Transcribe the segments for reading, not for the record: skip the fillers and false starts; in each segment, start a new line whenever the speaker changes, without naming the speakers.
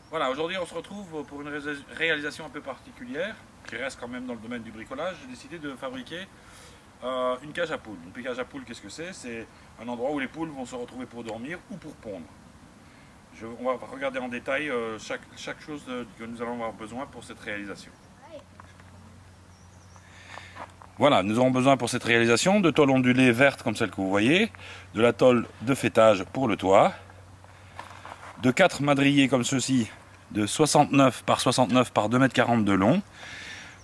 Voilà, aujourd'hui on se retrouve pour une réalisation un peu particulière, qui reste quand même dans le domaine du bricolage. J'ai décidé de fabriquer une cage à poules. Une cage à poules, qu'est-ce que c'est? C'est un endroit où les poules vont se retrouver pour dormir ou pour pondre. On va regarder en détail chaque chose que nous allons avoir besoin pour cette réalisation. Voilà, nous aurons besoin pour cette réalisation de tôle ondulée verte comme celle que vous voyez, de la tôle de faîtage pour le toit, de 4 madriers comme ceci, de 69 par 69 par 2,40 m de long.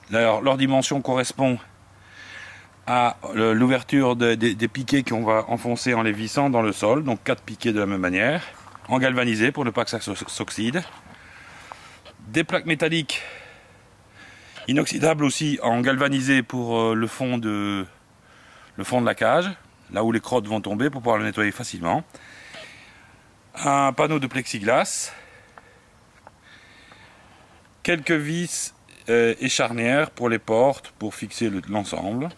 Leur dimension correspond à l'ouverture des piquets qu'on va enfoncer en les vissant dans le sol, donc 4 piquets de la même manière, en galvanisé pour ne pas que ça s'oxyde. Des plaques métalliques inoxydables aussi en galvanisé pour le fond de la cage, là où les crottes vont tomber pour pouvoir le nettoyer facilement. Un panneau de plexiglas, quelques vis et charnières pour les portes pour fixer l'ensemble.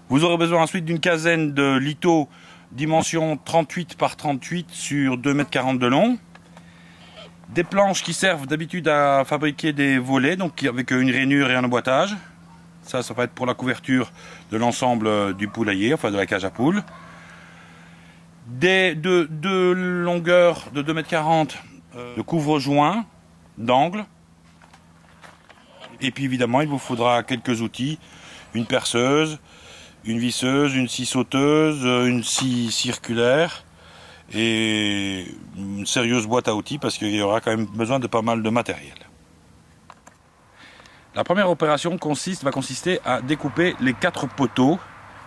Vous aurez besoin ensuite d'une quinzaine de lithos dimension 38 par 38 sur 2,40 m de long. Des planches qui servent d'habitude à fabriquer des volets, donc avec une rainure et un emboîtage. Ça va être pour la couverture de l'ensemble du poulailler, enfin de la cage à poules. Deux longueurs de 2,40 m de couvre-joint d'angle. Et puis évidemment, il vous faudra quelques outils, une perceuse, une visseuse, une scie sauteuse, une scie circulaire et une sérieuse boîte à outils parce qu'il y aura quand même besoin de pas mal de matériel. La première opération va consister à découper les 4 poteaux,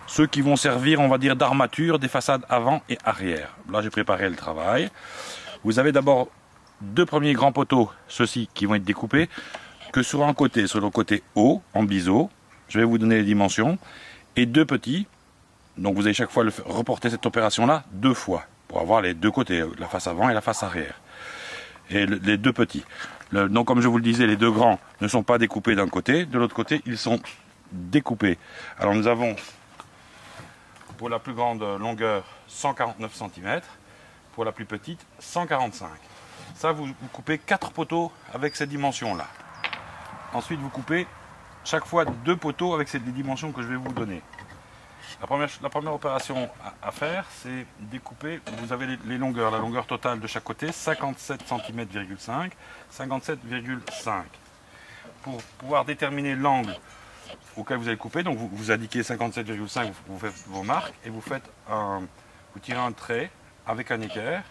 ceux qui vont servir, on va dire, d'armature des façades avant et arrière. Là, j'ai préparé le travail. Vous avez d'abord 2 premiers grands poteaux, ceux-ci, qui vont être découpés que sur le côté haut, en biseau. Je vais vous donner les dimensions. Et 2 petits, donc vous allez chaque fois reporter cette opération-là 2 fois, pour avoir les 2 côtés, la face avant et la face arrière. Et les 2 petits. Donc comme je vous le disais, les 2 grands ne sont pas découpés d'un côté, de l'autre côté ils sont découpés. Alors nous avons pour la plus grande longueur 149 cm, pour la plus petite 145. Ça vous coupez 4 poteaux avec cette dimension-là. Ensuite vous coupez chaque fois 2 poteaux avec ces dimensions que je vais vous donner. La première opération à faire, c'est découper, vous avez les longueurs, la longueur totale de chaque côté, 57 cm,5, 57,5. Pour pouvoir déterminer l'angle auquel vous allez couper, donc vous indiquez 57,5, vous faites vos marques et vous tirez un trait avec un équerre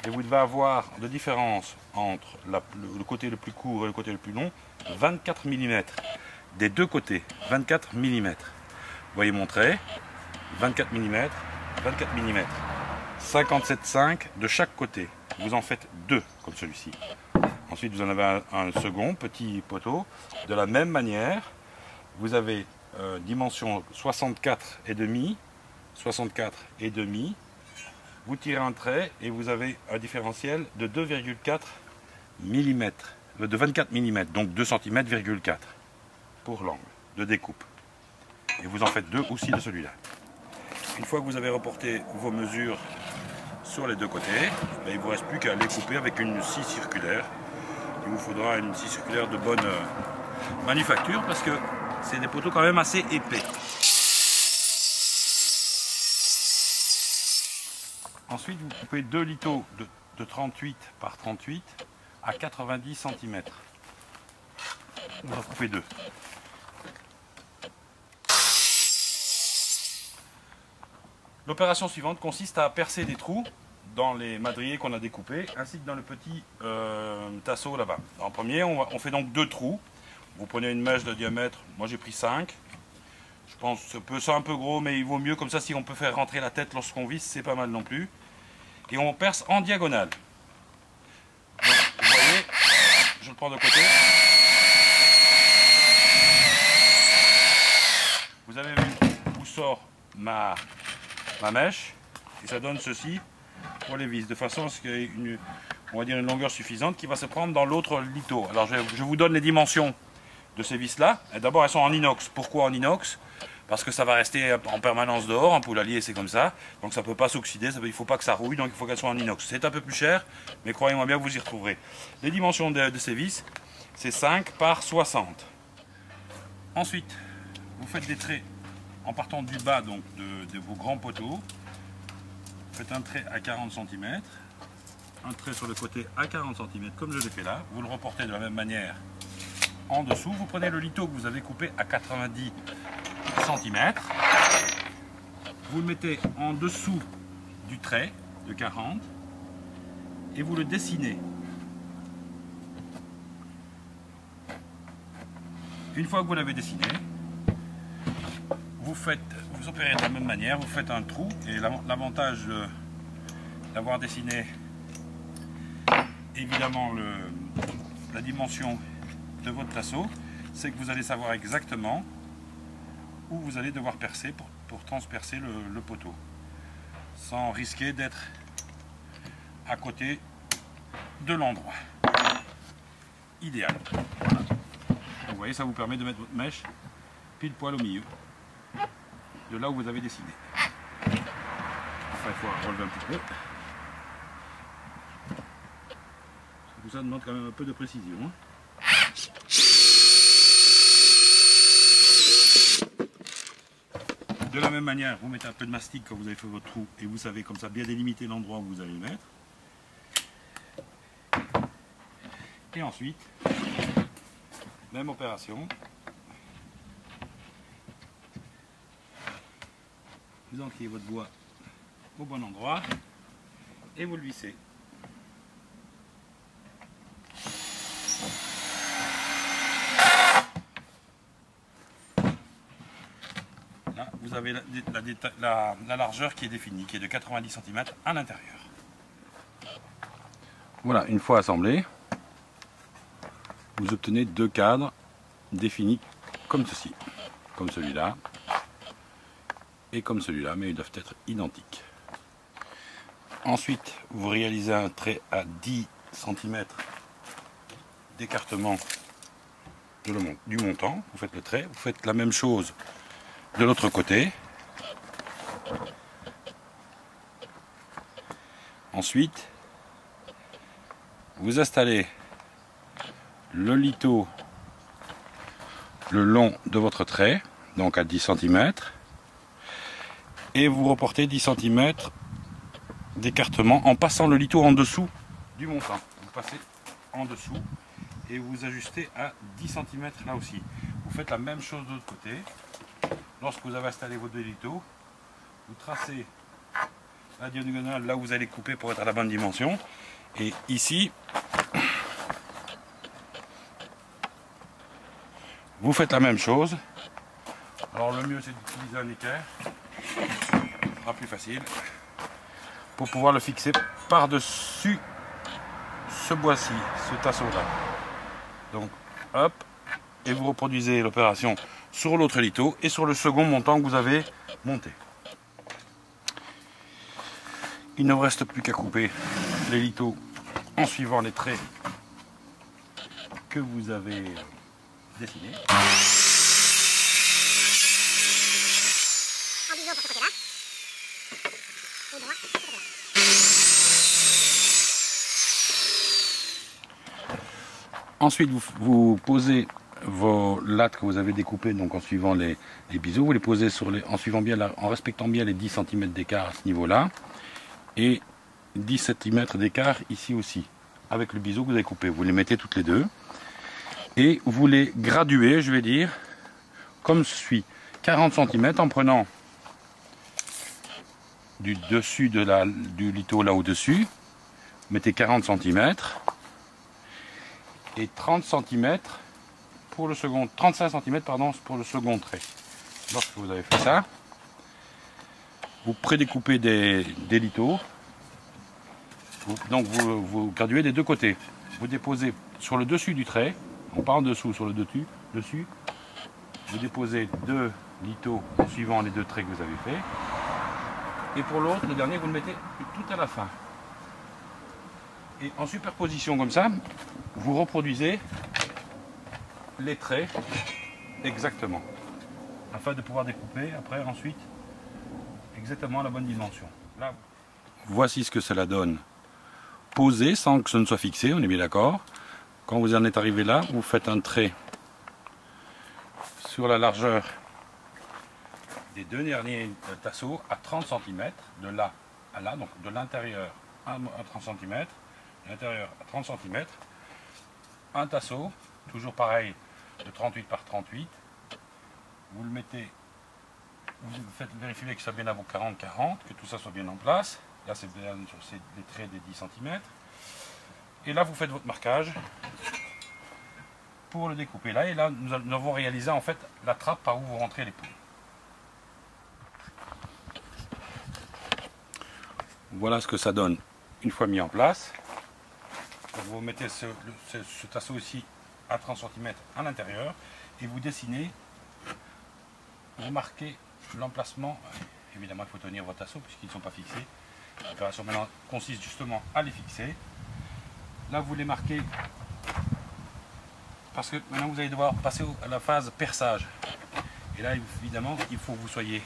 et vous devez avoir de différence entre le côté le plus court et le côté le plus long, 24 mm. Des 2 côtés, 24 mm. Vous voyez mon trait, 24 mm, 24 mm. 57,5 de chaque côté. Vous en faites 2 comme celui-ci. Ensuite, vous en avez un second petit poteau. De la même manière, vous avez dimension 64,5, 64,5. Vous tirez un trait et vous avez un différentiel de 2,4 mm, de 24 mm, donc 2 cm,4 pour l'angle de découpe. Et vous en faites 2 aussi de celui-là. Une fois que vous avez reporté vos mesures sur les 2 côtés, il ne vous reste plus qu'à les couper avec une scie circulaire. Il vous faudra une scie circulaire de bonne manufacture parce que c'est des poteaux quand même assez épais. Ensuite, vous coupez 2 lithos de 38 par 38 à 90 cm. Vous en coupez 2. L'opération suivante consiste à percer des trous dans les madriers qu'on a découpés, ainsi que dans le petit tasseau là-bas. En premier, on fait donc 2 trous. Vous prenez une mèche de diamètre, moi j'ai pris 5. Je pense que c'est un peu gros, mais il vaut mieux comme ça, si on peut faire rentrer la tête lorsqu'on visse, c'est pas mal non plus. Et on perce en diagonale. Donc, vous voyez, je le prends de côté. Vous avez vu où sort ma mèche, et ça donne ceci pour les vis, de façon à ce qu'il y ait on va dire une longueur suffisante qui va se prendre dans l'autre litho. Alors je vous donne les dimensions de ces vis là. D'abord elles sont en inox. Pourquoi en inox? parce que ça va rester en permanence dehors. Un poulailler c'est comme ça, donc ça ne peut pas s'oxyder, il ne faut pas que ça rouille, donc il faut qu'elle soit en inox. C'est un peu plus cher, mais croyez-moi bien, vous y retrouverez. Les dimensions de ces vis, c'est 5 par 60. Ensuite, vous faites des traits en partant du bas donc de vos grands poteaux. Vous faites un trait à 40 cm, un trait sur le côté à 40 cm comme je l'ai fait là. Vous le reportez de la même manière en dessous. Vous prenez le lito que vous avez coupé à 90 cm. Vous le mettez en dessous du trait de 40 et vous le dessinez. Une fois que vous l'avez dessiné, vous opérez de la même manière, vous faites un trou, et l'avantage d'avoir dessiné évidemment la dimension de votre tasseau, c'est que vous allez savoir exactement où vous allez devoir percer pour transpercer le poteau, sans risquer d'être à côté de l'endroit idéal. Voilà. Vous voyez, ça vous permet de mettre votre mèche pile poil au milieu de là où vous avez dessiné. Enfin, il faut relever un petit peu. Tout ça demande quand même un peu de précision. De la même manière, vous mettez un peu de mastic quand vous avez fait votre trou et vous savez comme ça bien délimiter l'endroit où vous allez le mettre. Et ensuite, même opération. Vous ancrez votre bois au bon endroit et vous le vissez. Là, vous avez la largeur qui est définie, qui est de 90 cm à l'intérieur. Voilà, une fois assemblé, vous obtenez deux cadres définis comme ceci, comme celui-là et comme celui-là, mais ils doivent être identiques. Ensuite, vous réalisez un trait à 10 cm d'écartement du montant, vous faites le trait, vous faites la même chose de l'autre côté. Ensuite, vous installez le lito le long de votre trait, donc à 10 cm, et vous reportez 10 cm d'écartement en passant le lito en dessous du montant. Vous passez en dessous et vous ajustez à 10 cm là aussi. Vous faites la même chose de l'autre côté. Lorsque vous avez installé vos deux litos, vous tracez la diagonale là où vous allez couper pour être à la bonne dimension. Et ici, vous faites la même chose. Alors le mieux c'est d'utiliser un équerre, ce sera plus facile, pour pouvoir le fixer par-dessus ce bois-ci, ce tasseau-là. Donc hop, et vous reproduisez l'opération sur l'autre lito et sur le second montant que vous avez monté. Il ne vous reste plus qu'à couper les litos en suivant les traits que vous avez dessinés. Ensuite, vous posez vos lattes que vous avez découpées, donc en suivant les biseaux, vous les posez en respectant bien les 10 cm d'écart à ce niveau-là, et 10 cm d'écart ici aussi, avec le biseau que vous avez coupé. Vous les mettez toutes les deux, et vous les graduez, je vais dire, comme suit. 40 cm en prenant du dessus du lito là au-dessus, mettez 40 cm, et 30 cm pour le second, 35 cm pardon, pour le second trait. Lorsque vous avez fait ça, vous prédécoupez des litos, donc vous graduez des deux côtés. Vous déposez sur le dessus du trait, non pas en dessous, sur le dessus, vous déposez deux litos en suivant les deux traits que vous avez fait, et pour l'autre, le dernier, vous le mettez tout à la fin. Et en superposition comme ça, vous reproduisez les traits exactement. afin de pouvoir découper après ensuite exactement à la bonne dimension. Là, voici ce que cela donne. Posé sans que ce ne soit fixé, on est bien d'accord. Quand vous en êtes arrivé là, vous faites un trait sur la largeur des deux derniers tasseaux à 30 cm, de là à là, donc de l'intérieur à 30 cm, de l'intérieur à 30 cm, un tasseau, toujours pareil, de 38 par 38, vous le mettez, vous faites vérifier que ça soit bien à vos 40-40, que tout ça soit bien en place, là c'est bien sur les traits des 10 cm, et là vous faites votre marquage pour le découper là, et là nous avons réalisé en fait la trappe par où vous rentrez les poules. Voilà ce que ça donne une fois mis en place. Donc vous mettez ce tasseau ici à 30 cm à l'intérieur et vous dessinez, vous marquez l'emplacement. Évidemment il faut tenir vos tasseaux puisqu'ils ne sont pas fixés. L'opération maintenant consiste justement à les fixer. Là vous les marquez parce que maintenant vous allez devoir passer à la phase perçage. Et là évidemment il faut que vous soyez,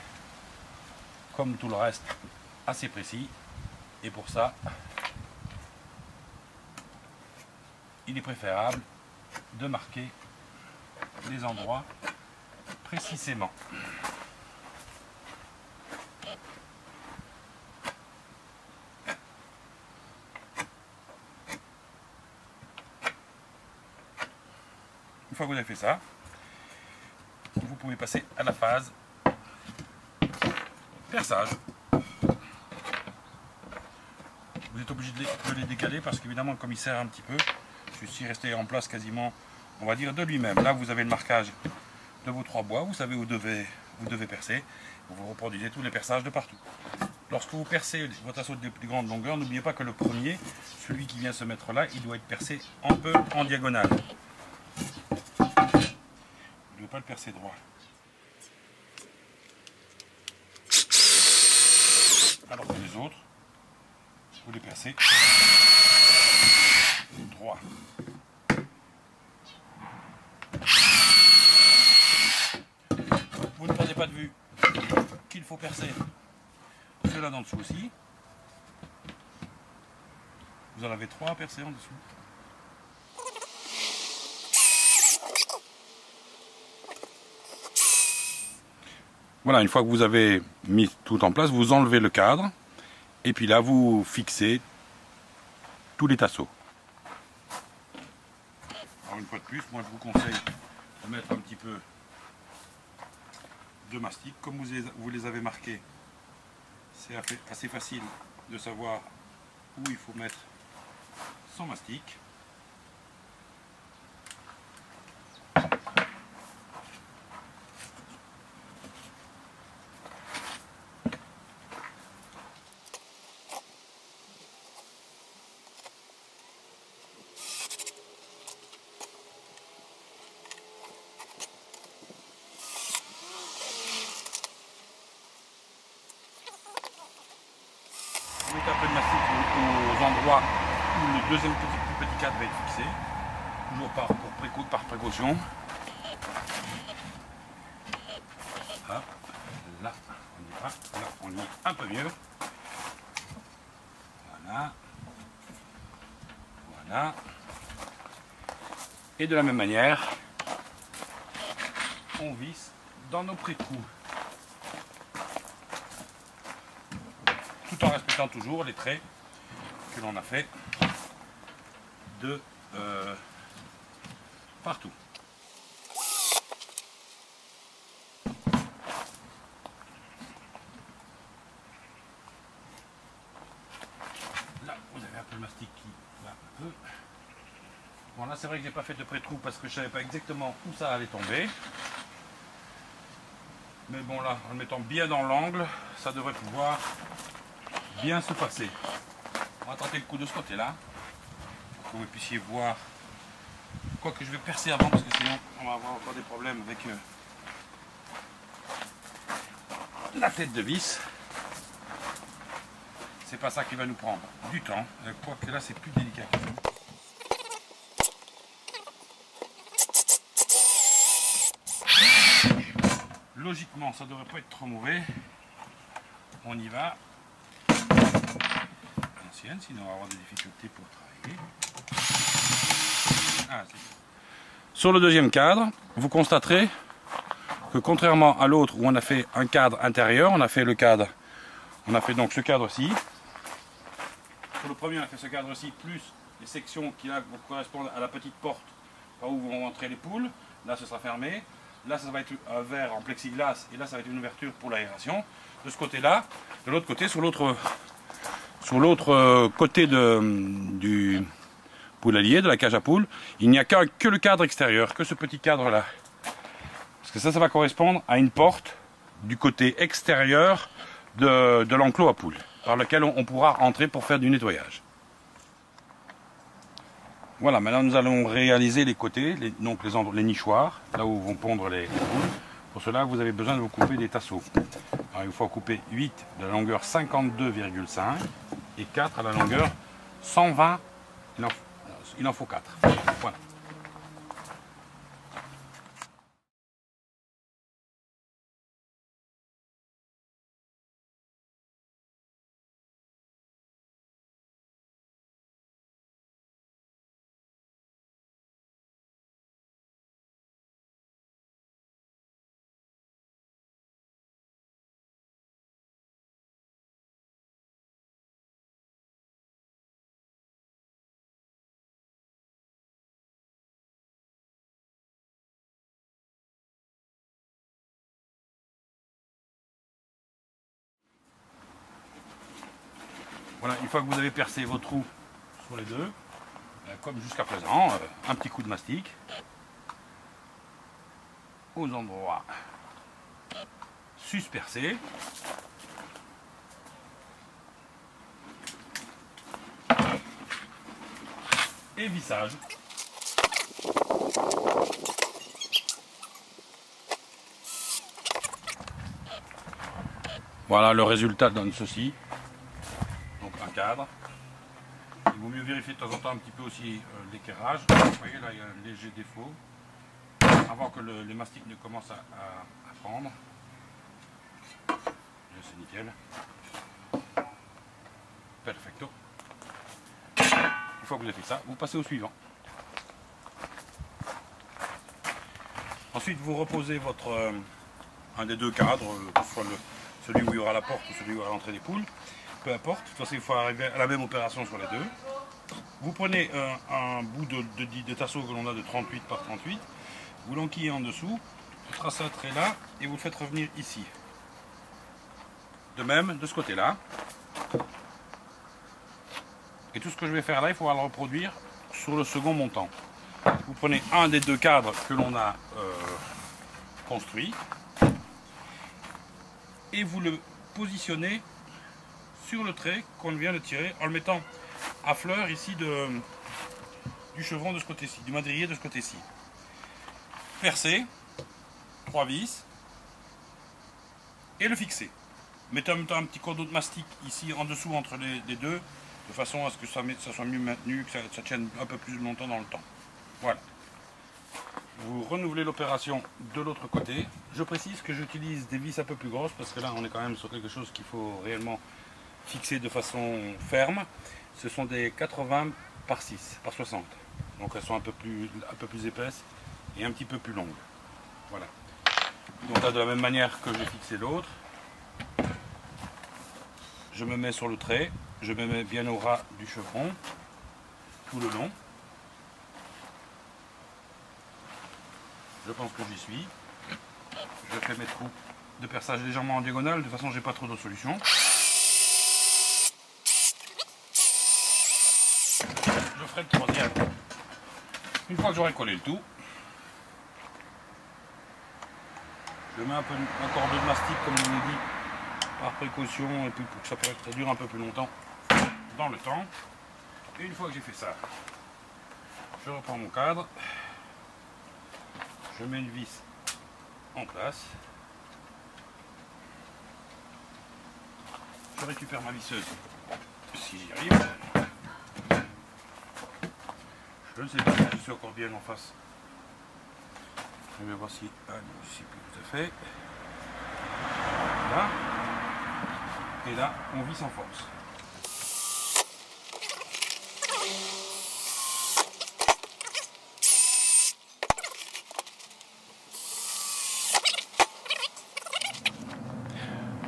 comme tout le reste, assez précis. Et pour ça, il est préférable de marquer les endroits précisément. Une fois que vous avez fait ça, vous pouvez passer à la phase perçage. Vous êtes obligé de les décaler parce qu'évidemment comme il serre un petit peu, je suis resté en place quasiment, on va dire, de lui-même. Là vous avez le marquage de vos trois bois, vous savez où vous devez percer, vous reproduisez tous les perçages de partout. Lorsque vous percez votre tasseau de plus grande longueur, n'oubliez pas que le premier, celui qui vient se mettre là, il doit être percé un peu en diagonale. Vous ne devez pas le percer droit. Alors que les autres, vous les percez droit. Vous ne perdez pas de vue qu'il faut percer cela dans dessous aussi. Vous en avez trois à percer en dessous. Voilà, une fois que vous avez mis tout en place, vous enlevez le cadre et puis là vous fixez tous les tasseaux. Alors une fois de plus, moi je vous conseille de mettre un petit peu de mastic. Comme vous les avez marqués, c'est assez facile de savoir où il faut mettre son mastic. Vous mettez un peu de mastic aux endroits où le deuxième plus petit cadre va être fixé, toujours par précaution. Hop, là on y va, là on y est un peu mieux. Voilà, voilà. Et de la même manière, on visse dans nos pré-trous. Tout en respectant toujours les traits que l'on a fait de partout. Là, vous avez un peu le mastic qui va un peu. Bon, là, c'est vrai que j'ai pas fait de pré-trou parce que je savais pas exactement où ça allait tomber. Mais bon, là, en le mettant bien dans l'angle, ça devrait pouvoir bien se passer. On va tenter le coup de ce côté-là, pour que vous puissiez voir. Quoique je vais percer avant, parce que sinon on va avoir encore des problèmes avec la tête de vis. C'est pas ça qui va nous prendre du temps, quoique là c'est plus délicat. Logiquement, ça devrait pas être trop mauvais. On y va. Ancienne, sinon on va avoir des difficultés pour travailler. Ah, sur le deuxième cadre, vous constaterez que contrairement à l'autre où on a fait un cadre intérieur, on a fait donc ce cadre-ci. Sur le premier, on a fait ce cadre-ci plus les sections qui là correspondent à la petite porte par où vont rentrer les poules. Là, ce sera fermé. Là, ça va être un verre en plexiglas et là, ça va être une ouverture pour l'aération. De ce côté-là, de l'autre côté, sur l'autre côté du poulailler, de la cage à poules, il n'y a que le cadre extérieur, que ce petit cadre-là. Parce que ça va correspondre à une porte du côté extérieur de l'enclos à poules, par lequel on pourra entrer pour faire du nettoyage. Voilà, maintenant nous allons réaliser les côtés, les nichoirs, là où vont pondre les poules. Pour cela, vous avez besoin de vous couper des tasseaux. Alors, il faut couper 8 de la longueur 52,5 et 4 à la longueur 120. Il en faut 4. Voilà. Voilà, une fois que vous avez percé vos trous sur les deux, comme jusqu'à présent, un petit coup de mastic aux endroits suspercés. Et vissage. Voilà, le résultat donne ceci. Donc un cadre. Il vaut mieux vérifier de temps en temps un petit peu aussi l'éclairage. Vous voyez là, il y a un léger défaut. Avant que les mastiques ne commencent à prendre. C'est nickel. Perfecto. Une fois que vous avez fait ça, vous passez au suivant. Ensuite, vous reposez votre un des deux cadres, que ce soit celui où il y aura la porte ou celui où il y aura l'entrée des poules. Peu importe, de toute façon, il faut arriver à la même opération sur les deux. Vous prenez un bout de tasseau que l'on a de 38 par 38, vous l'enquillez en dessous, vous tracez un trait là et vous le faites revenir ici. De même, de ce côté-là. Et tout ce que je vais faire là, il faudra le reproduire sur le second montant. Vous prenez un des deux cadres que l'on a construit et vous le positionnez sur le trait qu'on vient de tirer en le mettant à fleur ici du chevron de ce côté-ci, du madrier de ce côté-ci. Percer, 3 vis et le fixer. Mettez en même temps un petit cordon de mastic ici en dessous entre les deux, de façon à ce que ça soit mieux maintenu, que ça tienne un peu plus longtemps dans le temps. Voilà. Vous renouvelez l'opération de l'autre côté. Je précise que j'utilise des vis un peu plus grosses parce que là on est quand même sur quelque chose qu'il faut réellement fixer de façon ferme. Ce sont des 80 par 6, par 60. Donc elles sont un peu plus épaisses et un petit peu plus longues. Voilà. Donc là de la même manière que j'ai fixé l'autre, je me mets sur le trait, je me mets bien au ras du chevron, tout le long. Je pense que j'y suis. Je fais mes trous de perçage légèrement en diagonale, de toute façon j'ai pas trop d'autres solutions. Je ferai le troisième. Une fois que j'aurai collé le tout, je mets un cordon de mastic comme je vous l'ai dit, par précaution et puis pour que ça dure un peu plus longtemps dans le temps. Et une fois que j'ai fait ça, je reprends mon cadre. Je mets une vis en place. Je récupère ma visseuse si j'y arrive. Je ne sais pas si je suis encore bien en face. Je vais voir si. Ah non, je ne sais plus tout à fait. là. Et là, on visse en force.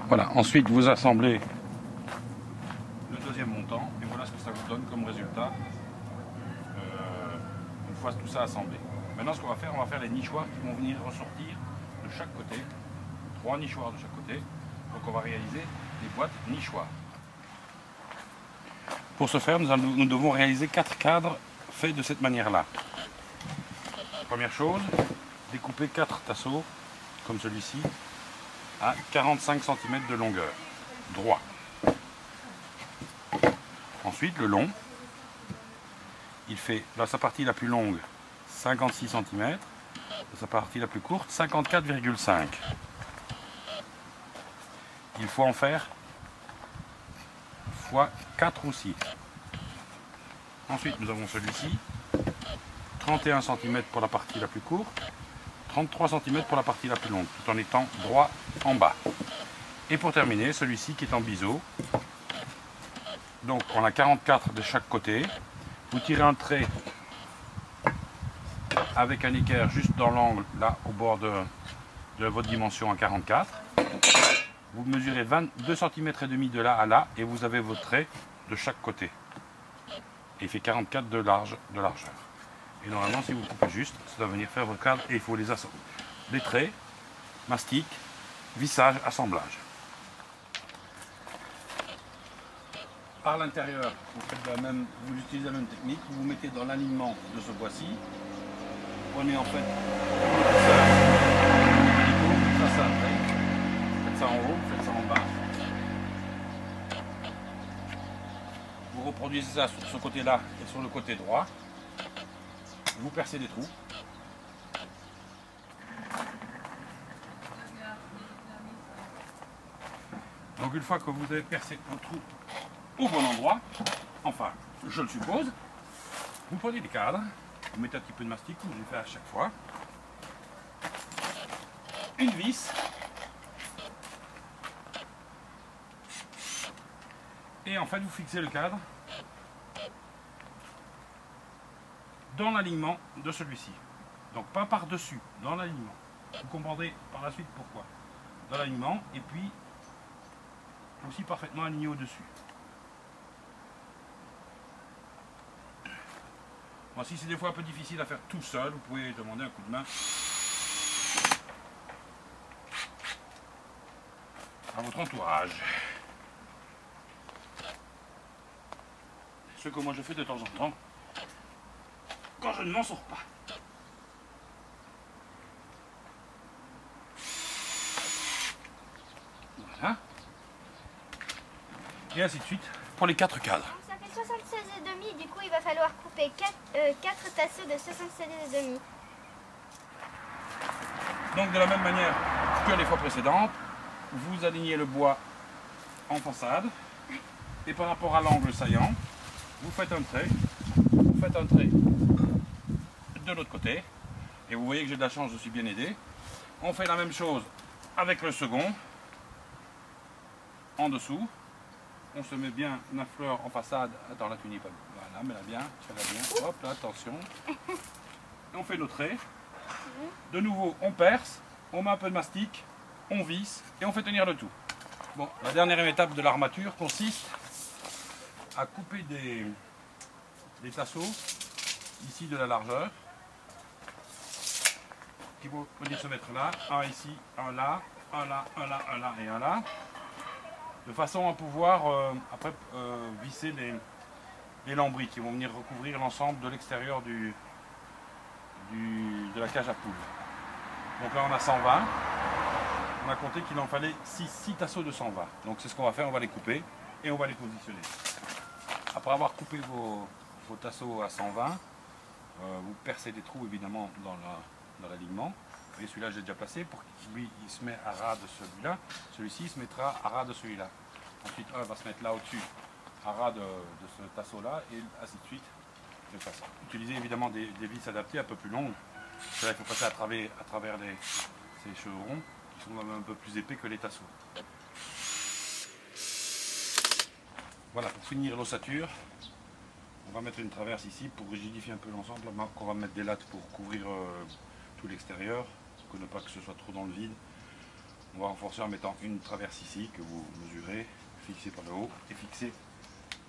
Voilà, ensuite vous assemblez le deuxième montant et voilà ce que ça vous donne comme résultat une fois tout ça assemblé. Maintenant ce qu'on va faire les nichoirs qui vont venir ressortir de chaque côté, 3 nichoirs de chaque côté, donc on va réaliser des boîtes nichoirs. Pour ce faire, nous devons réaliser 4 cadres faits de cette manière-là. Première chose, découper 4 tasseaux comme celui-ci à 45 cm de longueur, droit. Ensuite, le long, il fait, dans sa partie la plus longue, 56 cm, dans sa partie la plus courte, 54,5. Il faut en faire fois 4 ou 6. Ensuite, nous avons celui-ci, 31 cm pour la partie la plus courte, 33 cm pour la partie la plus longue, tout en étant droit en bas. Et pour terminer, celui-ci qui est en biseau. Donc on a 44 de chaque côté. Vous tirez un trait avec un équerre juste dans l'angle, là au bord de votre dimension à 44. Vous mesurez 22 cm et demi de là à là et vous avez vos traits de chaque côté. Et il fait 44 de largeur. Et normalement, si vous coupez juste, ça doit venir faire vos cadres et il faut les assembler. Les traits, mastic, vissage, assemblage. Par l'intérieur, vous utilisez la même technique. Vous vous mettez dans l'alignement de ce bois-ci. Prenez en fait ça c'est un trait. Faites ça en haut, faites ça en bas. Vous reproduisez ça sur ce côté-là et sur le côté droit. Vous percez des trous. Donc une fois que vous avez percé un trou au bon endroit, enfin, je le suppose, vous prenez des cadres, vous mettez un petit peu de mastic, comme je le fais à chaque fois, une vis, et en fait vous fixez le cadre dans l'alignement de celui-ci. Donc pas par-dessus, dans l'alignement. Vous comprendrez par la suite pourquoi. Dans l'alignement, et puis aussi parfaitement aligné au-dessus. Bon, si c'est des fois un peu difficile à faire tout seul, vous pouvez demander un coup de main à votre entourage. Ce que moi je fais de temps en temps, quand je ne m'en sors pas. Voilà. Et ainsi de suite pour les 4 cadres.
Ça fait 76,5, du coup il va falloir couper 4 tasseaux de 76,5.
Donc de la même manière que les fois précédentes, vous alignez le bois en façade et par rapport à l'angle saillant, vous faites un trait de l'autre côté et vous voyez que j'ai de la chance, je suis bien aidé. On fait la même chose avec le second, en dessous. On se met bien la fleur en façade. Attends, là tu n'y es pas. Voilà, mets-la bien, fais-la bien. Hop, là, attention. Et on fait nos traits. De nouveau, on perce, on met un peu de mastic, on visse et on fait tenir le tout. Bon, la dernière étape de l'armature consiste à couper des tasseaux ici de la largeur qui vont venir se mettre là, un ici, un là, un là, un là, un là et un là, de façon à pouvoir après visser les lambris qui vont venir recouvrir l'ensemble de l'extérieur de la cage à poules. Donc là on a 120, on a compté qu'il en fallait 6 tasseaux de 120. Donc c'est ce qu'on va faire, on va les couper et on va les positionner. Après avoir coupé vos tasseaux à 120, vous percez des trous évidemment dans l'alignement. Et celui-là j'ai déjà placé pour qu'il lui il se met à ras de celui-là. Celui-ci se mettra à ras de celui-là. Ensuite un va se mettre là au-dessus à ras de ce tasseau-là et ainsi de suite. De façon. Utilisez évidemment des vis adaptées un peu plus longues. Là, il faut passer à travers ces chevrons Ils sont même un peu plus épais que les tasseaux. Voilà, pour finir l'ossature, on va mettre une traverse ici pour rigidifier un peu l'ensemble. On va mettre des lattes pour couvrir tout l'extérieur, pour ne pas que ce soit trop dans le vide. On va renforcer en mettant une traverse ici que vous mesurez, fixée par le haut et fixée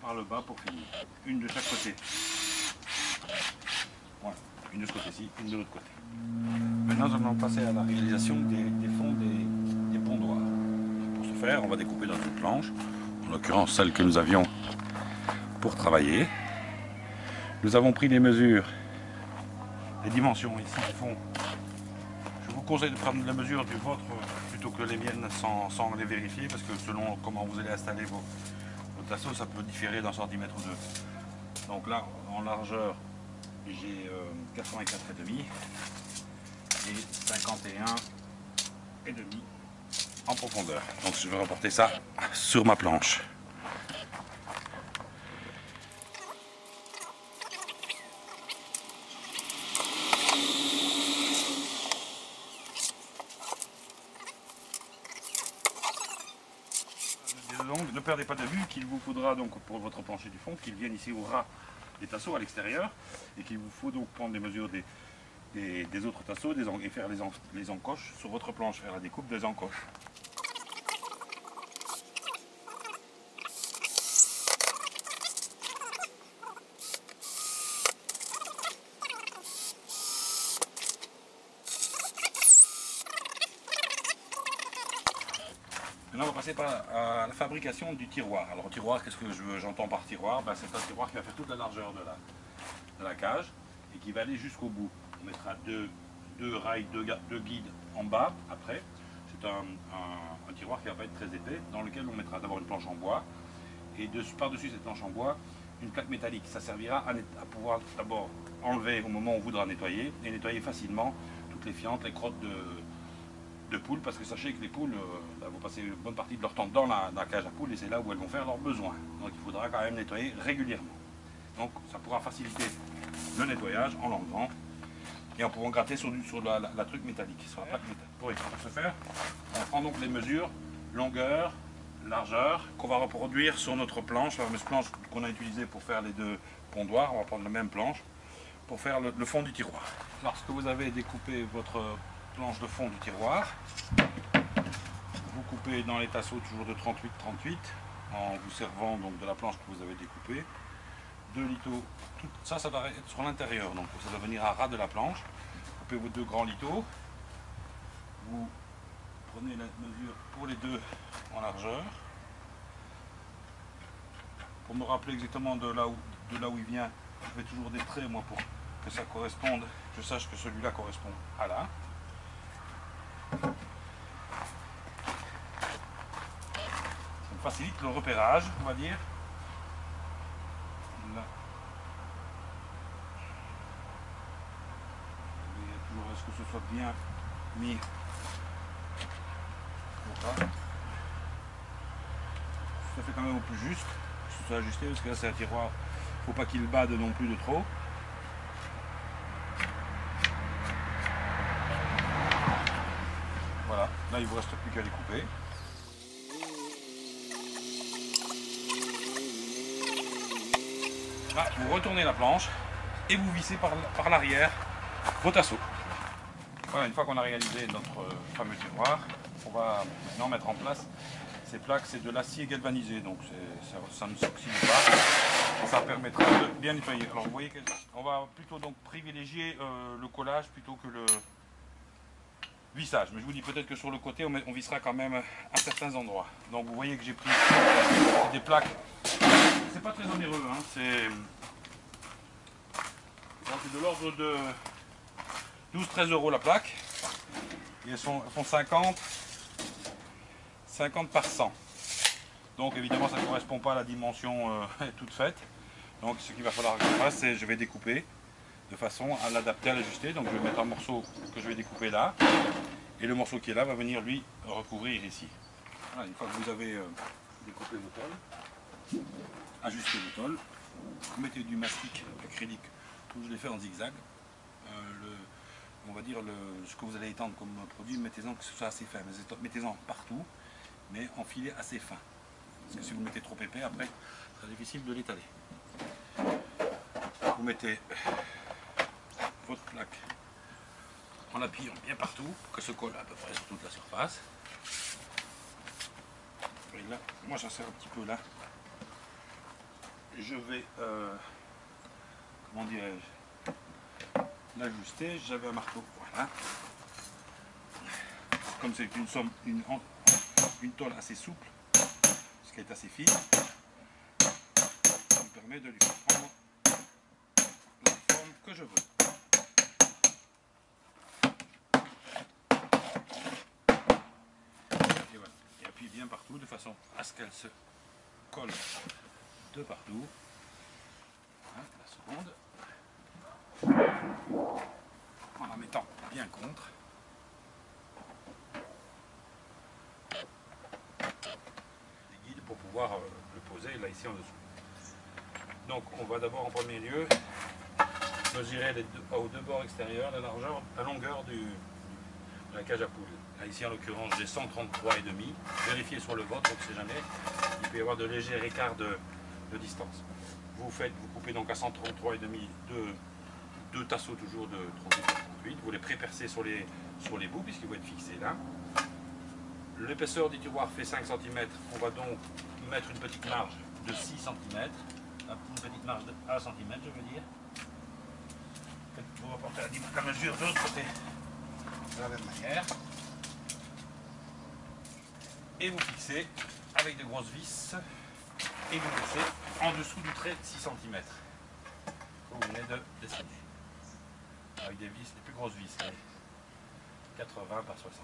par le bas pour finir. Une de chaque côté. Voilà, une de ce côté-ci, une de l'autre côté. Maintenant, nous allons passer à la réalisation des fonds des pondoirs. Pour ce faire, on va découper dans une planche, en l'occurrence celle que nous avions pour travailler. Nous avons pris les mesures, les dimensions ici du fond. Je vous conseille de prendre les mesures du vôtre plutôt que les miennes sans les vérifier, parce que selon comment vous allez installer vos tasseaux, ça peut différer d'un centimètre ou deux. Donc là, en largeur, j'ai 84,5 et 51,5 en profondeur. Donc je vais reporter ça sur ma planche. Donc, ne perdez pas de vue qu'il vous faudra donc pour votre plancher du fond qu'il vienne ici au ras des tasseaux à l'extérieur et qu'il vous faut donc prendre les mesures des autres tasseaux et faire les encoches sur votre planche, faire la découpe des encoches. Maintenant, on va passer à la fabrication du tiroir. Alors, tiroir, qu'est-ce que j'entends par tiroir? C'est un tiroir qui va faire toute la largeur de la cage et qui va aller jusqu'au bout. On mettra deux rails, deux guides en bas après. C'est un tiroir qui va pas être très épais, dans lequel on mettra d'abord une planche en bois et par-dessus cette planche en bois, une plaque métallique. Ça servira à pouvoir d'abord enlever au moment où on voudra nettoyer et nettoyer facilement toutes les fientes, les crottes de poules, parce que sachez que les poules vont passer une bonne partie de leur temps dans la cage à poules et c'est là où elles vont faire leurs besoins. Donc il faudra quand même nettoyer régulièrement. Donc ça pourra faciliter le nettoyage en l'enlevant et en pouvant gratter sur la truc métallique, sur la plaque métallique. Pour ce faire, on prend donc les mesures, longueur, largeur, qu'on va reproduire sur notre planche, la fameuse planche qu'on a utilisée pour faire les deux pondoirs. On va prendre la même planche pour faire le fond du tiroir. Lorsque vous avez découpé votre planche de fond du tiroir, vous coupez dans les tasseaux toujours de 38-38 en vous servant donc de la planche que vous avez découpée. Deux litos, tout ça va être sur l'intérieur, donc ça va venir à ras de la planche. Coupez vos deux grands litos, vous prenez la mesure pour les deux en largeur. Pour me rappeler exactement de là où il vient, je fais toujours des traits moi pour que ça corresponde, que je sache que celui-là correspond à là. Ça me facilite le repérage, on va dire. Là. Il y a toujours à ce que ce soit bien mis. Voilà. Ça fait quand même au plus juste, que ce soit ajusté, parce que là c'est un tiroir, il ne faut pas qu'il bade non plus de trop. Voilà, là il ne vous reste plus qu'à les couper. Là, vous retournez la planche et vous vissez par l'arrière vos tasseaux. Voilà, une fois qu'on a réalisé notre fameux tiroir, on va maintenant mettre en place ces plaques. C'est de l'acier galvanisé, donc ça ne s'oxyde pas. Ça permettra de bien nettoyer. Alors vous voyez qu'on va plutôt donc privilégier le collage plutôt que le vissage. Mais je vous dis peut-être que sur le côté, on vissera quand même à certains endroits. Donc vous voyez que j'ai pris des plaques. C'est pas très onéreux, hein. C'est de l'ordre de 12-13 € la plaque. Et elles font 50 par 100. Donc évidemment ça ne correspond pas à la dimension toute faite. Donc ce qu'il va falloir que je fasse, c'est je vais découper de façon à l'adapter, à l'ajuster. Donc je vais mettre un morceau que je vais découper là. Et le morceau qui est là va venir lui recouvrir ici. Voilà, une fois que vous avez découpé vos tôles, ajustez vos tôles, vous mettez du mastic acrylique, je l'ai fait en zigzag. on va dire, ce que vous allez étendre comme produit, mettez-en que ce soit assez fin. Mettez-en partout, mais en filet assez fin. Parce que si vous le mettez trop épais, après, ce sera difficile de l'étaler. Vous mettez votre plaque en appuyant bien partout, que se colle à peu près sur toute la surface. Et là, moi j'insère un petit peu là. Je vais, comment dirais-je, l'ajuster. J'avais un marteau, voilà. Comme c'est une tôle assez souple, ce qui est assez fine, ça me permet de lui faire prendre la forme que je veux. Et voilà. Et appuie bien partout de façon à ce qu'elle se colle de partout. Voilà, la seconde. En la mettant bien contre. Les guides pour pouvoir le poser là ici en dessous. Donc on va d'abord en premier lieu mesurer aux deux bords extérieurs la longueur de la cage à poules. Là, ici en l'occurrence j'ai 133,5. Vérifiez sur le vôtre, on ne sait jamais. Il peut y avoir de légers écarts de distance. Vous coupez donc à 133,5 deux tasseaux toujours de 38. Vous les pré-percez sur les bouts puisqu'ils vont être fixés là. L'épaisseur du tiroir fait 5 cm. On va donc mettre une petite marge de 6 cm. Une petite marge de 1 cm, je veux dire. Vous reportez la mesure de l'autre côté de la même manière. Et vous fixez avec de grosses vis et vous laissez en dessous du trait 6 cm. Vous venez de dessiner. Avec des vis, les plus grosses vis, les 80 par 60.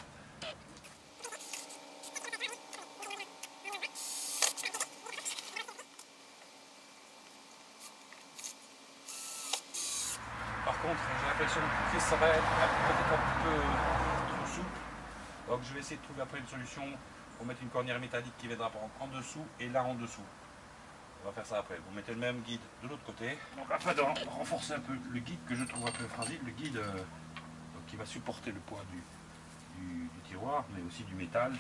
Par contre, j'ai l'impression que ça va être peut-être un petit peu trop souple. Donc je vais essayer de trouver après une solution pour mettre une cornière métallique qui viendra en dessous et là en dessous. On va faire ça après. Vous mettez le même guide de l'autre côté. Donc afin de renforcer un peu le guide que je trouve un peu fragile, le guide qui va supporter le poids du tiroir, mais aussi du métal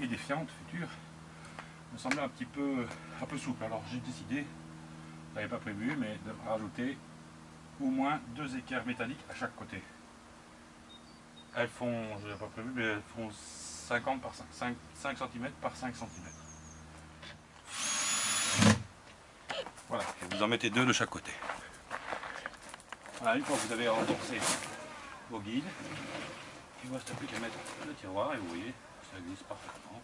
et des fientes futures, me semblait un petit peu souple. Alors j'ai décidé, je n'avais pas prévu, mais de rajouter au moins 2 équerres métalliques à chaque côté. Elles font, je n'avais pas prévu, mais elles font 50 par 5 cm par 5 cm. Voilà, et vous en mettez 2 de chaque côté. Voilà, une fois que vous avez renforcé vos guides, il ne vous reste plus qu'à mettre le tiroir et vous voyez, ça glisse parfaitement.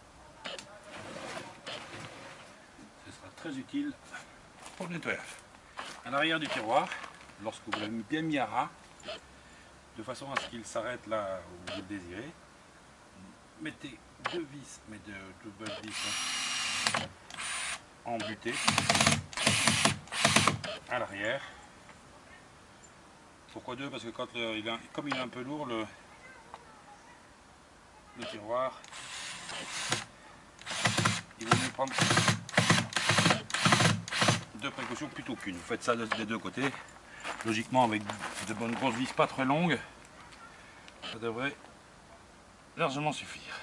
Ce sera très utile pour le nettoyage. À l'arrière du tiroir, lorsque vous l'avez bien mis à ras, de façon à ce qu'il s'arrête là où vous le désirez, mettez 2 vis, mais de bonnes vis en butée à l'arrière. Pourquoi 2? Parce que comme il est un peu lourd, le tiroir, il vaut mieux prendre 2 précautions plutôt qu'une. Vous faites ça des 2 côtés. Logiquement, avec de bonnes grosses vis pas très longues, ça devrait largement suffire.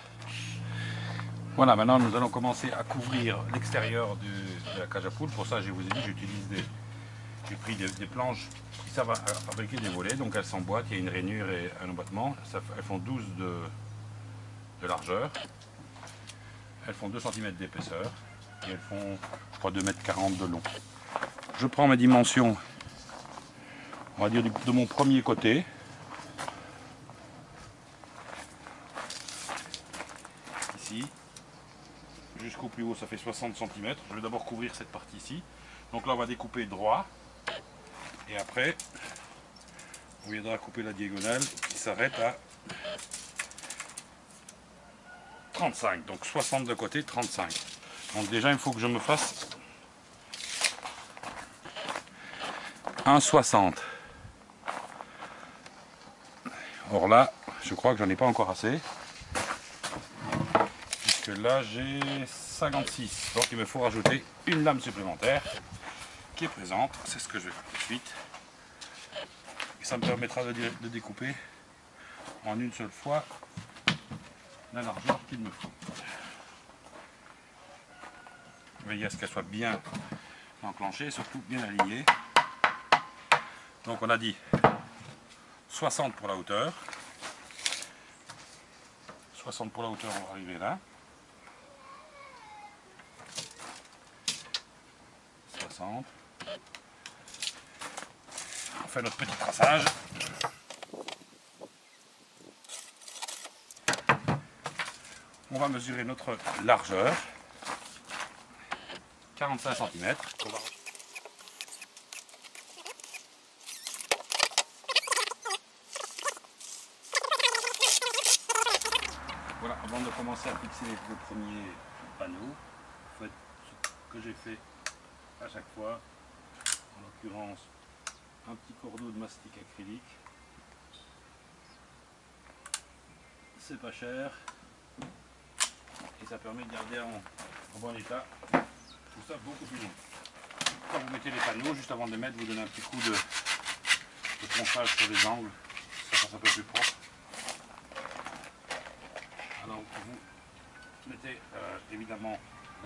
Voilà, maintenant nous allons commencer à couvrir l'extérieur de la cage à poules. Pour ça, je vous ai dit, j'ai pris des planches qui servent à fabriquer des volets. Donc elles s'emboîtent, il y a une rainure et un emboîtement. Elles font 12 de largeur. Elles font 2 cm d'épaisseur. Et elles font, je crois, 2,40 m de long. Je prends mes dimensions, on va dire de mon premier côté. Ici. Jusqu'au plus haut, ça fait 60 cm. Je vais d'abord couvrir cette partie ici. Donc là, on va découper droit. Et après, on viendra couper la diagonale qui s'arrête à 35. Donc 60 de côté, 35. Donc déjà, il faut que je me fasse un 60. Or là, je crois que j'en ai pas encore assez. Puisque là, j'ai 56. Donc il me faut rajouter une lame supplémentaire qui est présente. C'est ce que je vais faire tout de suite. Et ça me permettra de découper en une seule fois la largeur qu'il me faut. Veillez à ce qu'elle soit bien enclenchée, surtout bien alignée. Donc on a dit 60 pour la hauteur. 60 pour la hauteur, on va arriver là. 60. On fait notre petit traçage. On va mesurer notre largeur. 45 cm. Voilà, avant de commencer à fixer le premier panneau, faites ce que j'ai fait à chaque fois, en l'occurrence un petit cordeau de mastic acrylique, c'est pas cher et ça permet de garder en bon état tout ça beaucoup plus long. Quand vous mettez les panneaux, juste avant de les mettre, vous donnez un petit coup de ponçage sur les angles, ça fasse un peu plus propre. Alors vous mettez évidemment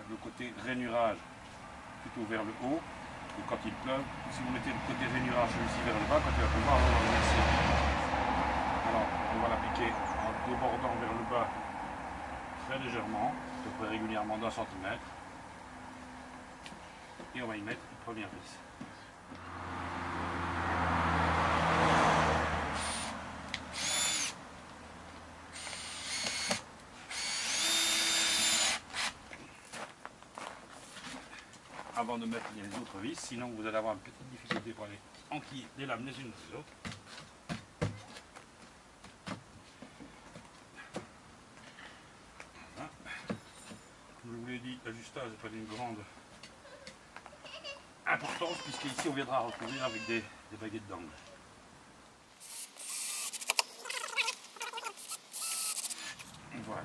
le côté rainurage plutôt vers le haut, ou quand il pleuve, si vous mettez le côté rainurage celui-ci vers le bas, quand il va pleuvoir, on va le laisser. Alors on va l'appliquer en débordant vers le bas très légèrement, à peu près régulièrement d'1 cm, et on va y mettre une première vis. Avant de mettre les autres vis, sinon vous allez avoir une petite difficulté pour aller enquiller les lames les unes des autres. Voilà. Comme je vous l'ai dit, l'ajustage n'est pas d'une grande importance, puisqu'ici on viendra recouvrir avec des baguettes d'angle. Voilà,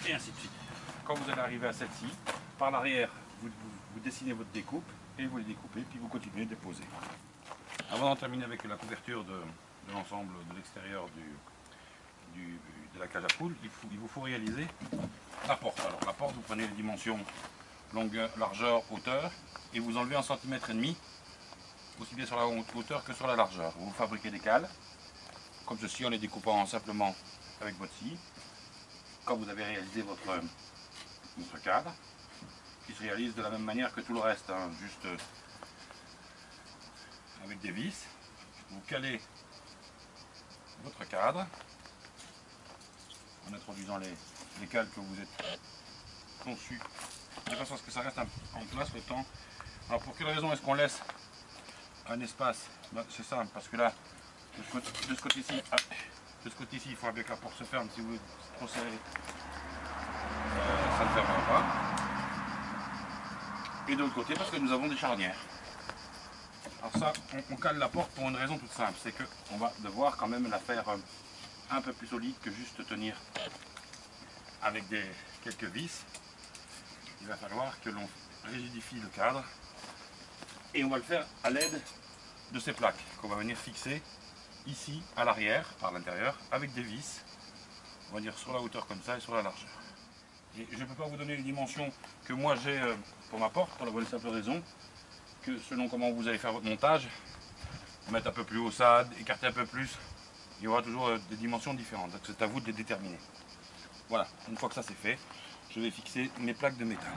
et ainsi de suite. Quand vous allez arriver à celle-ci, par l'arrière, vous dessinez votre découpe et vous les découpez, puis vous continuez de déposer. Avant d'en terminer avec la couverture de l'ensemble de l'extérieur de la cage à poules, il vous faut réaliser la porte. Alors la porte, vous prenez les dimensions longueur, largeur, hauteur et vous enlevez 1,5 cm, aussi bien sur la hauteur que sur la largeur. Vous fabriquez des cales, comme ceci, en les découpant simplement avec votre scie. Quand vous avez réalisé votre cadre, qui se réalise de la même manière que tout le reste, hein, juste avec des vis, vous calez votre cadre en introduisant les cales que vous êtes conçus, de façon à ce que ça reste en place le temps. Alors pour quelle raison est-ce qu'on laisse un espace? Ben, c'est simple, parce que là, de ce côté-ci, il faudra bien que la porte se ferme. Si vous trop serrez, ça ne fermera pas. Et de l'autre côté, parce que nous avons des charnières. Alors ça, on cale la porte pour une raison toute simple, c'est qu'on va devoir quand même la faire un peu plus solide que juste tenir avec quelques vis. Il va falloir que l'on rigidifie le cadre et on va le faire à l'aide de ces plaques qu'on va venir fixer ici à l'arrière, par l'intérieur, avec des vis, on va dire sur la hauteur comme ça et sur la largeur. Et je ne peux pas vous donner les dimensions que moi j'ai pour ma porte, pour la bonne simple raison que selon comment vous allez faire votre montage, mettre un peu plus haut ça, écarter un peu plus, il y aura toujours des dimensions différentes, donc c'est à vous de les déterminer. Voilà, une fois que ça c'est fait, je vais fixer mes plaques de métal.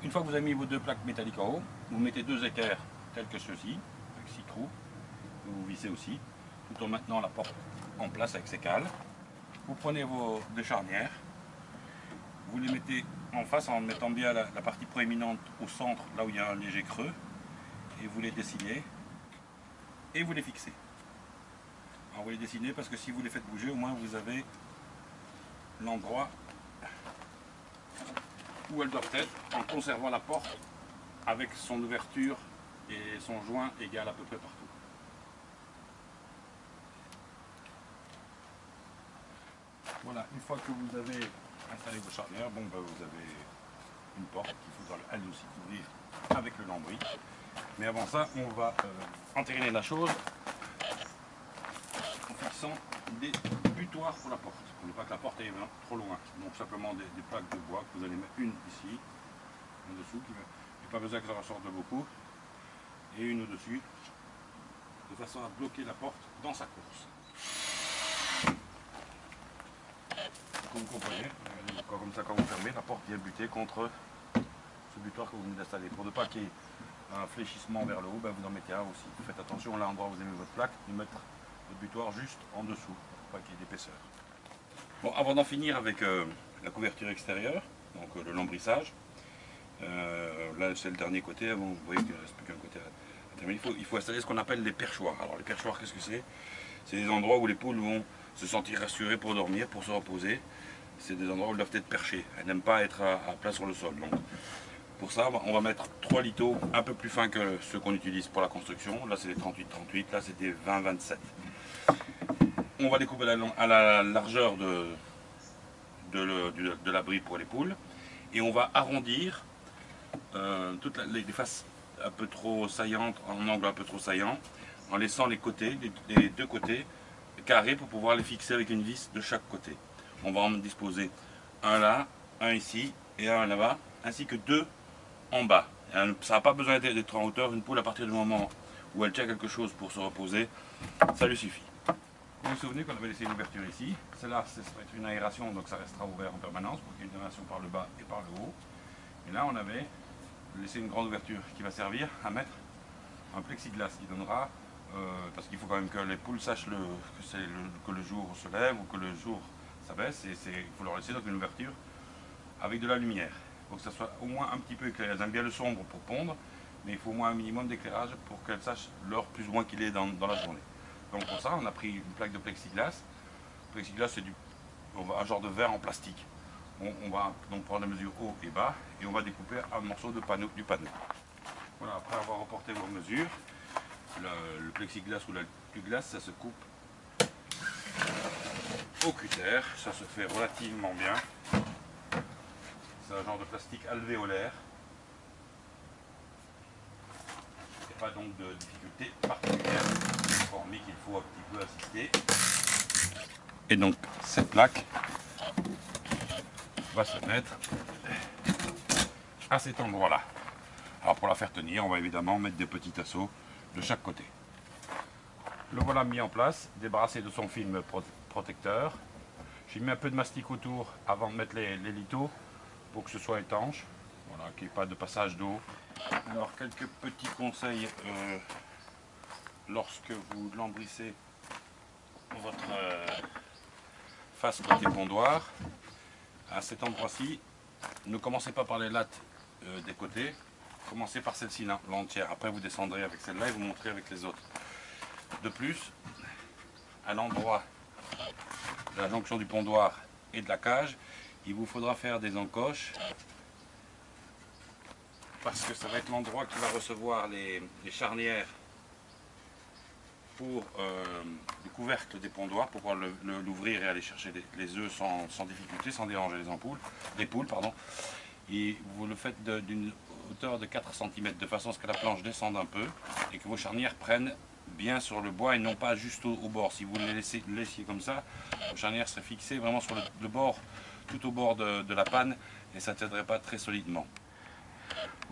Une fois que vous avez mis vos deux plaques métalliques en haut, vous mettez deux équerres tels que ceux-ci, avec 6 trous, que vous vissez aussi, tout en maintenant la porte en place avec ses cales. Vous prenez vos deux charnières, vous les mettez en face en mettant bien la partie proéminente au centre, là où il y a un léger creux, et vous les dessinez et vous les fixez. Alors vous les dessinez parce que si vous les faites bouger, au moins vous avez l'endroit où elles doivent être, en conservant la porte avec son ouverture et son joint égal à peu près partout. Voilà, une fois que vous avez installé vos charnières, bon, ben vous avez une porte qu'il faudra elle aussi ouvrir avec le lambris. Mais avant ça, on va entériner la chose en fixant des butoirs pour la porte. Pour ne pas que la porte aille trop loin. Donc simplement des plaques de bois que vous allez mettre une ici, en dessous, il n'y a pas besoin que ça ressorte beaucoup, et une au-dessus, de façon à bloquer la porte dans sa course. Comme vous comprenez, comme ça quand vous fermez, la porte vient buter contre ce butoir que vous venez d'installer. Pour ne pas qu'il y ait un fléchissement vers le haut, ben vous en mettez un aussi. Faites attention là, endroit où vous avez mis votre plaque, de mettre votre butoir juste en dessous, pour pas qu'il y ait d'épaisseur. Bon, avant d'en finir avec la couverture extérieure, donc le lambrissage, là c'est le dernier côté, vous voyez qu'il ne reste plus qu'un côté à terminer. Il faut installer ce qu'on appelle les perchoirs. Alors les perchoirs, qu'est-ce que c'est? C'est des endroits où les poules vont se sentir rassurées pour dormir, pour se reposer. C'est des endroits où elles doivent être perchées. Elles n'aiment pas être à plat sur le sol. Donc, pour ça, on va mettre 3 lithos un peu plus fins que ceux qu'on utilise pour la construction. Là c'est des 38-38, là c'est des 20-27. On va découper à la largeur de l'abri pour les poules. Et on va arrondir toutes les faces un peu trop saillantes, en angle un peu trop saillant, en laissant les côtés, les deux côtés carrés pour pouvoir les fixer avec une vis de chaque côté. On va en disposer un là, un ici et un là-bas, ainsi que 2 en bas. Ça n'a pas besoin d'être en hauteur. Une poule, à partir du moment où elle tient quelque chose pour se reposer, ça lui suffit. Vous vous souvenez qu'on avait laissé une ouverture ici. Celle-là, ça va être une aération, donc ça restera ouvert en permanence pour qu'il y ait une aération par le bas et par le haut. Et là, on avait laissé une grande ouverture qui va servir à mettre un plexiglas qui donnera, parce qu'il faut quand même que les poules sachent que le jour se lève ou que le jour s'abaisse, et il faut leur laisser donc une ouverture avec de la lumière. Il faut que ça soit au moins un petit peu éclairé. Elles aiment bien le sombre pour pondre, mais il faut au moins un minimum d'éclairage pour qu'elles sachent l'heure plus ou moins qu'il est dans la journée. Donc pour ça, on a pris une plaque de plexiglas. Le plexiglas, c'est un genre de verre en plastique. On va donc prendre les mesures haut et bas et on va découper un morceau du panneau. Voilà, après avoir reporté vos mesures, le plexiglas ou la pluglace, ça se coupe au cutter. Ça se fait relativement bien. C'est un genre de plastique alvéolaire. Il n'y a pas donc de difficulté particulière, hormis qu'il faut un petit peu assister. Et donc cette plaque va se mettre à cet endroit-là. Alors pour la faire tenir, on va évidemment mettre des petits tasseaux de chaque côté. Le voilà mis en place, débarrassé de son film protecteur. J'ai mis un peu de mastic autour avant de mettre les lithos pour que ce soit étanche, voilà, qu'il n'y ait pas de passage d'eau. Alors quelques petits conseils lorsque vous lambrissez votre face côté pondoir. À cet endroit-ci, ne commencez pas par les lattes des côtés, commencez par celle-ci l'entière. Après vous descendrez avec celle-là et vous montrez avec les autres. De plus, à l'endroit de la jonction du pondoir et de la cage, il vous faudra faire des encoches parce que ça va être l'endroit qui va recevoir les charnières pour le couvercle des pondoirs, pour pouvoir l'ouvrir et aller chercher les œufs sans difficulté, sans déranger les poules. Et vous le faites d'une hauteur de 4 cm, de façon à ce que la planche descende un peu et que vos charnières prennent bien sur le bois et non pas juste au bord. Si vous les laissiez comme ça, vos charnières seraient fixées vraiment sur le bord, tout au bord de la panne, et ça ne tiendrait pas très solidement.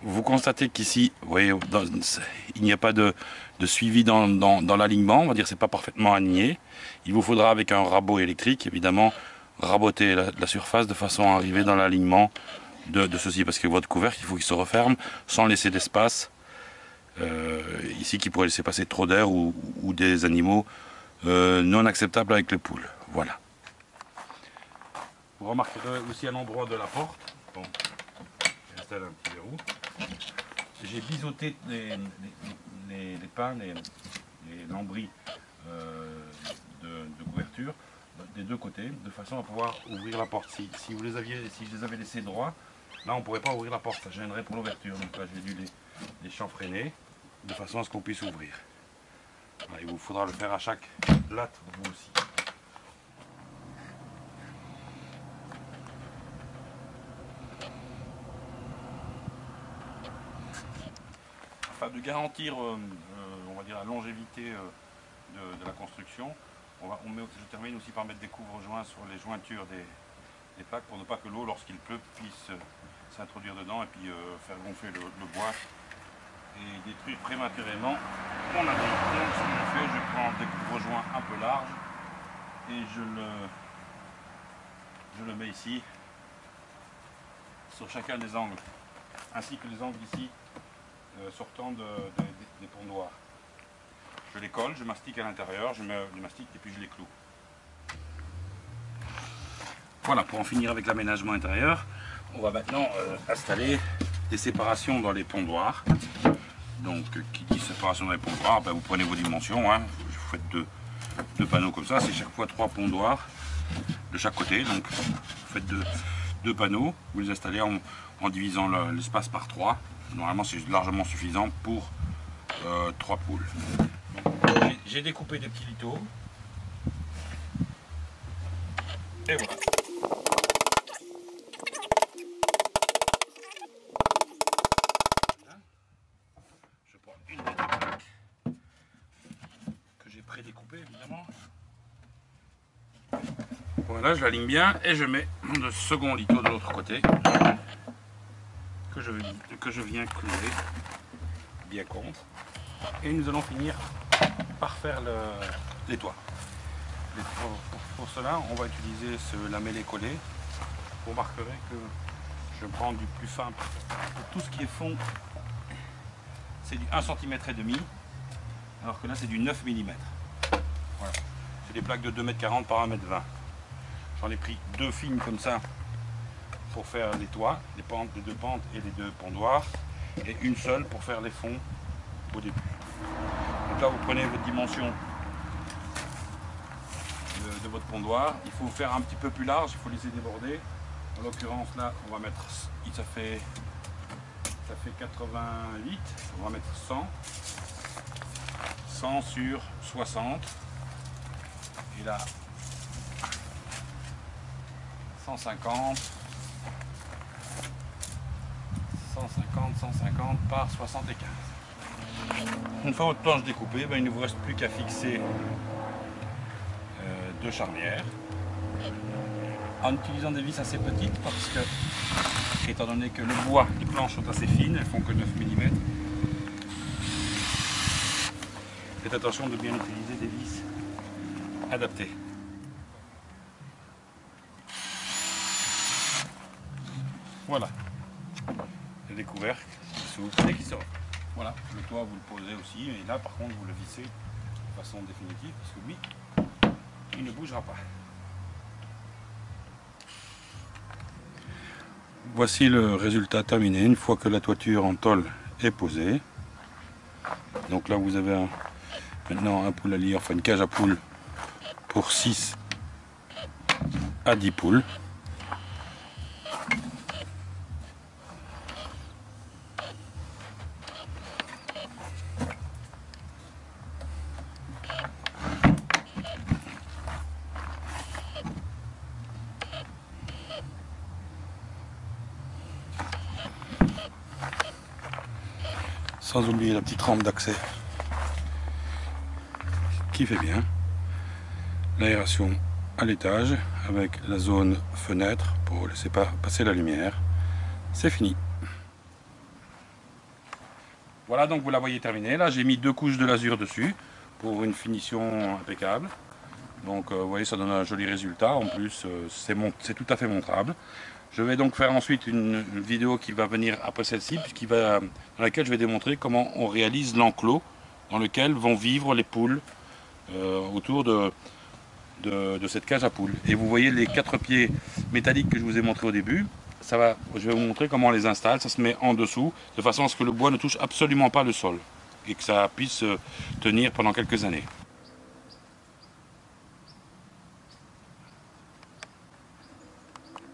Vous constatez qu'ici, vous voyez, il n'y a pas de suivi dans l'alignement, on va dire que ce n'est pas parfaitement aligné. Il vous faudra, avec un rabot électrique, évidemment, raboter la surface de façon à arriver dans l'alignement de ceci, parce que votre couvercle, il faut qu'il se referme sans laisser d'espace ici qui pourrait laisser passer trop d'air ou des animaux non acceptables avec les poules. Voilà. Vous remarquerez aussi à l'endroit de la porte, bon, j'installe un petit verrou, j'ai biseauté les pins, les lambris de couverture des deux côtés, de façon à pouvoir ouvrir la porte. Si je les avais laissés droits, là on ne pourrait pas ouvrir la porte, ça gênerait pour l'ouverture. Donc là j'ai dû les chanfreiner de façon à ce qu'on puisse ouvrir. Voilà, il vous faudra le faire à chaque latte vous aussi. afin de garantir on va dire la longévité de la construction, je termine aussi par mettre des couvre-joints sur les jointures des plaques pour ne pas que l'eau, lorsqu'il pleut, puisse s'introduire dedans et puis faire gonfler le bois et détruire prématurément mon abri. Donc ce que je fais, je prends des couvre-joints un peu larges et je le mets ici sur chacun des angles, ainsi que les angles ici sortant des pondoirs. Je les colle, je mastique à l'intérieur, je mets les mastiques et puis je les cloue. Voilà, pour en finir avec l'aménagement intérieur, on va maintenant installer des séparations dans les pondoirs. Donc, qui dit séparation dans les pondoirs, ben, vous prenez vos dimensions, hein, vous faites deux panneaux comme ça, c'est chaque fois 3 pondoirs de chaque côté. Donc, vous faites deux panneaux, vous les installez en divisant l'espace par 3. Normalement, c'est largement suffisant pour 3 poules. J'ai découpé des petits lithos. Et voilà. Je prends une des deux plaques que j'ai pré-découpée évidemment. Voilà, je l'aligne bien et je mets le second litho de l'autre côté que je viens clouer bien contre. Et nous allons finir par faire les toits. Pour cela, on va utiliser ce lamellé collé. Vous remarquerez que je prends du plus fin pour tout ce qui est fond. C'est du 1,5 cm, alors que là c'est du 9 mm. Voilà. C'est des plaques de 2,40 m par 1,20 m. J'en ai pris 2 fines comme ça pour faire les toits, les 2 pentes et les 2 pondoirs, et une seule pour faire les fonds au début. Donc là vous prenez votre dimension de votre pondoir, il faut faire un petit peu plus large, il faut laisser déborder. En l'occurrence là on va mettre, ça fait 88, on va mettre 100 sur 60, et là 150 par 75. Une fois votre planche découpée, ben, il ne vous reste plus qu'à fixer 2 charnières en utilisant des vis assez petites, parce que étant donné que le bois, les planches sont assez fines, elles font que 9 mm, faites attention de bien utiliser des vis adaptées. Voilà, les couvercles qui s'ouvrent et qui sortent. Voilà, le toit vous le posez aussi, et là par contre vous le vissez de façon définitive, parce que lui, il ne bougera pas. Voici le résultat terminé, une fois que la toiture en tôle est posée. Donc là vous avez maintenant un poulailler, enfin une cage à poules pour 6 à 10 poules. Sans oublier la petite rampe d'accès qui fait bien. L'aération à l'étage avec la zone fenêtre pour laisser passer la lumière. C'est fini. Voilà, donc vous la voyez terminée. Là j'ai mis 2 couches de lasure dessus pour une finition impeccable. Donc vous voyez, ça donne un joli résultat. En plus c'est tout à fait montrable. Je vais donc faire ensuite une vidéo qui va venir après celle-ci, dans laquelle je vais démontrer comment on réalise l'enclos dans lequel vont vivre les poules autour de cette cage à poules. Et vous voyez les 4 pieds métalliques que je vous ai montré au début. Je vais vous montrer comment on les installe. Ça se met en dessous, de façon à ce que le bois ne touche absolument pas le sol et que ça puisse tenir pendant quelques années.